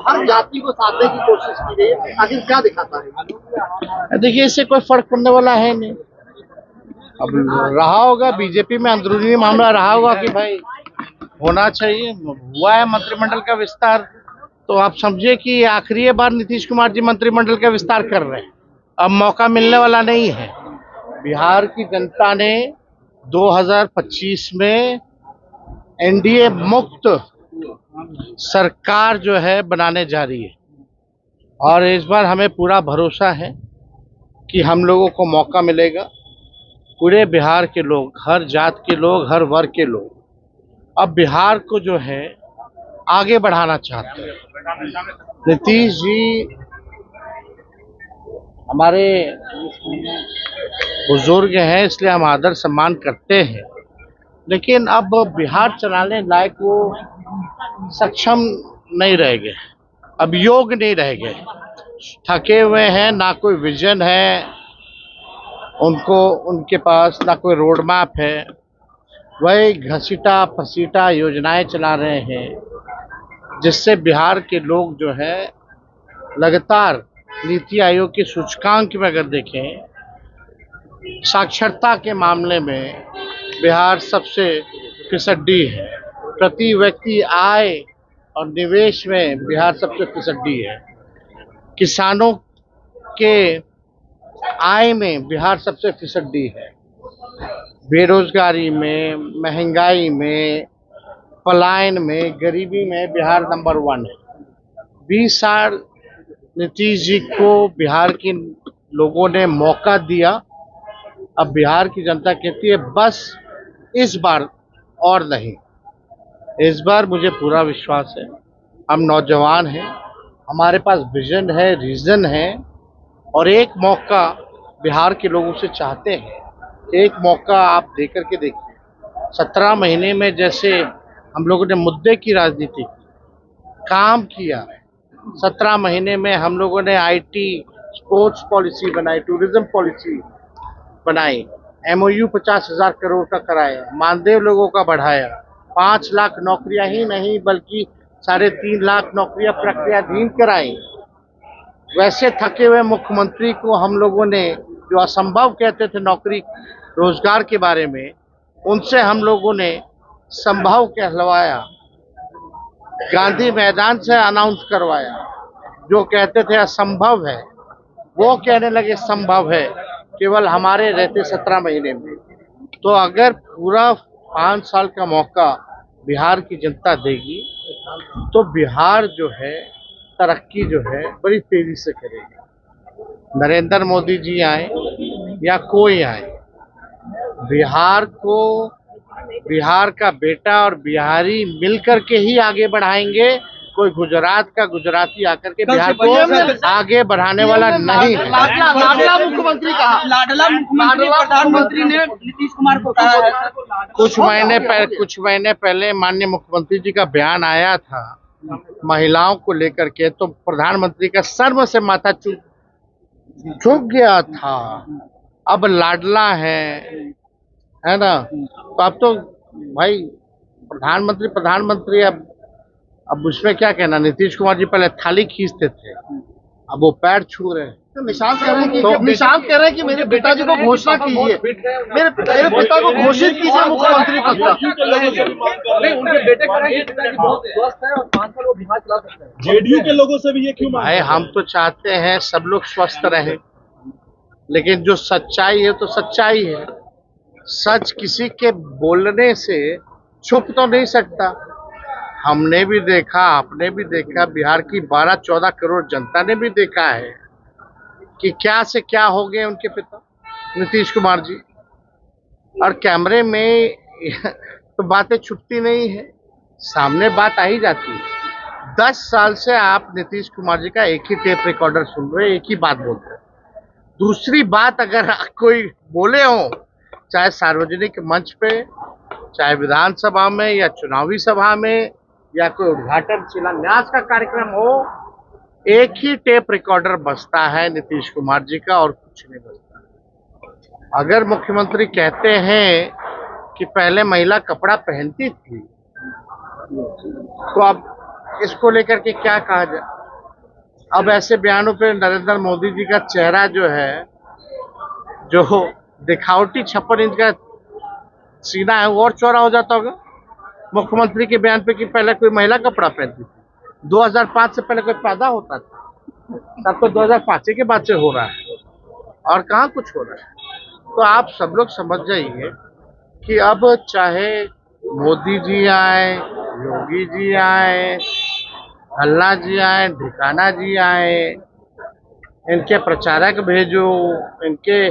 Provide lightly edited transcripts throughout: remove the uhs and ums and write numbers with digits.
हर जाति को साधने की कोशिश की गई है, आखिर क्या दिखाता है? देखिए, इससे कोई फर्क पड़ने वाला है नहीं। अब रहा होगा बीजेपी में अंदरूनी मामला रहा होगा कि भाई होना चाहिए, हुआ है मंत्रिमंडल का विस्तार, तो आप समझिए कि आखिरी बार नीतीश कुमार जी मंत्रिमंडल का विस्तार कर रहे हैं। अब मौका मिलने वाला नहीं है। बिहार की जनता ने 2025 में एनडीए मुक्त सरकार जो है बनाने जा रही है, और इस बार हमें पूरा भरोसा है कि हम लोगों को मौका मिलेगा। पूरे बिहार के लोग, हर जात के लोग, हर वर्ग के लोग अब बिहार को जो है आगे बढ़ाना चाहते हैं। नीतीश जी हमारे बुजुर्ग हैं, इसलिए हम आदर सम्मान करते हैं, लेकिन अब बिहार चलाने लायक वो सक्षम नहीं रह गए, अब योग नहीं रह गए, थके हुए हैं, ना कोई विजन है उनको, उनके पास ना कोई रोड मैप है, वही घसीटा पसीटा योजनाएं चला रहे हैं, जिससे बिहार के लोग जो है लगातार नीति आयोग के सूचकांक में अगर देखें, साक्षरता के मामले में बिहार सबसे फिसड्डी है, प्रति व्यक्ति आय और निवेश में बिहार सबसे फिसड्डी है, किसानों के आय में बिहार सबसे फिसड्डी है, बेरोजगारी में, महंगाई में, पलायन में, गरीबी में बिहार नंबर 1 है। 20 साल नीतीश जी को बिहार के लोगों ने मौका दिया। अब बिहार की जनता कहती है बस इस बार और नहीं। इस बार मुझे पूरा विश्वास है, हम नौजवान हैं, हमारे पास विजन है, रीजन है, और एक मौका बिहार के लोगों से चाहते हैं। एक मौका आप देकर के देखिए, 17 महीने में जैसे हम लोगों ने मुद्दे की राजनीति की, काम किया, 17 महीने में हम लोगों ने आईटी, स्पोर्ट्स पॉलिसी बनाई, टूरिज्म पॉलिसी बनाई, एमओयू 50,000 करोड़ का कराया, मानदेय लोगों का बढ़ाया, 5 लाख नौकरियां ही नहीं बल्कि 3.5 लाख नौकरियां प्रक्रियाधीन कराई। वैसे थके हुए मुख्यमंत्री को हम लोगों ने, जो असंभव कहते थे नौकरी रोजगार के बारे में, उनसे हम लोगों ने संभव कहलवाया, गांधी मैदान से अनाउंस करवाया। जो कहते थे असंभव है वो कहने लगे संभव है, केवल हमारे रहते 17 महीने में। तो अगर पूरा 5 साल का मौका बिहार की जनता देगी तो बिहार जो है तरक्की जो है बड़ी तेजी से करेगी। नरेंद्र मोदी जी आए या कोई आए, बिहार को, बिहार का बेटा और बिहारी मिलकर के ही आगे बढ़ाएंगे। कोई गुजरात का गुजराती आकर के बिहार को आगे बढ़ाने वाला नहीं है। लाडला मुख्यमंत्री कहा, लाडला मुख्यमंत्री प्रधानमंत्री ने नीतीश कुमार को कहा है। कुछ महीने पहले माननीय मुख्यमंत्री जी का बयान आया था महिलाओं को लेकर के, तो प्रधानमंत्री का सर्व से माथा झुक गया था। अब लाडला है ना, तो अब तो भाई प्रधानमंत्री अब उसमें क्या कहना। नीतीश कुमार जी पहले थाली खींचते थे, अब वो पैर छू रहे हैं। तो निशांत कह रहे हैं कि मेरे पिताजी को घोषणा कीजिए, मेरे पिता को घोषित कीजिए मुख्यमंत्री पद का। उनके बेटे कह रहे हैं पिताजी बहुत स्वस्थ है और 5 साल वो बिहार चला सकते हैं। जेडीयू के लोगों से भी ये क्यों भाई, हम तो चाहते हैं सब लोग स्वस्थ रहे, लेकिन जो सच्चाई है तो सच्चाई है। सच किसी के बोलने से छुप तो नहीं सकता। हमने भी देखा, आपने भी देखा, बिहार की 12-14 करोड़ जनता ने भी देखा है कि क्या से क्या हो गए उनके पिता नीतीश कुमार जी। और कैमरे में तो बातें छुपती नहीं है, सामने बात आ ही जाती है। 10 साल से आप नीतीश कुमार जी का एक ही टेप रिकॉर्डर सुन रहे, एक ही बात बोलते हैं। दूसरी बात अगर कोई बोले हो, चाहे सार्वजनिक मंच पे, चाहे विधानसभा में या चुनावी सभा में, या कोई उद्घाटन शिलान्यास का कार्यक्रम हो, एक ही टेप रिकॉर्डर बजता है नीतीश कुमार जी का, और कुछ नहीं बजता। अगर मुख्यमंत्री कहते हैं कि पहले महिला कपड़ा पहनती थी, तो अब इसको लेकर के क्या कहा जाए। अब ऐसे बयानों पे नरेंद्र मोदी जी का चेहरा जो है, जो दिखावटी 56 इंच का सीना है, वो और चौड़ा हो जाता होगा मुख्यमंत्री के बयान पे कि पहले कोई महिला कपड़ा पहनती थी। 2005 से पहले कोई पैदा होता था, तब तो 2005 के बाद से हो रहा है और कहाँ कुछ हो रहा है। तो आप सब लोग समझ जाइए कि अब चाहे मोदी जी आए, योगी जी आए, हल्ला जी आए, ढिकाना जी आए, इनके प्रचारक भेजो, इनके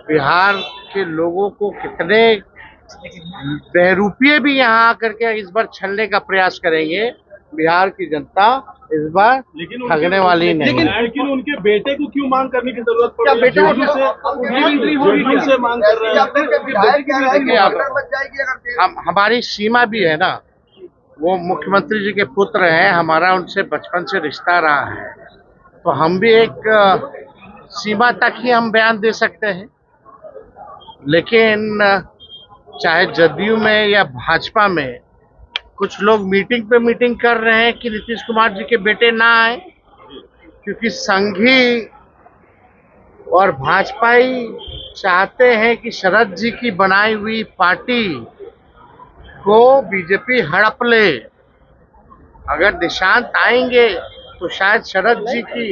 बिहार के लोगों को कितने बहरूपिये भी यहाँ आकर के इस बार छलने का प्रयास करेंगे, बिहार की जनता इस बार ठगने वाली नहीं। लेकिन उनके बेटे को क्यों मांग करने की जरूरत पड़ी? क्या बेटे से मांग कर रहे हैं? हमारी सीमा भी है ना, वो मुख्यमंत्री जी के पुत्र हैं, हमारा उनसे बचपन से रिश्ता रहा है, तो हम भी एक सीमा तक ही हम बयान दे सकते हैं। लेकिन चाहे जदयू में या भाजपा में कुछ लोग मीटिंग पे मीटिंग कर रहे हैं कि नीतीश कुमार जी के बेटे ना आए, क्योंकि संघी और भाजपाई चाहते हैं कि शरद जी की बनाई हुई पार्टी को बीजेपी हड़प ले। अगर निशांत आएंगे तो शायद शरद जी की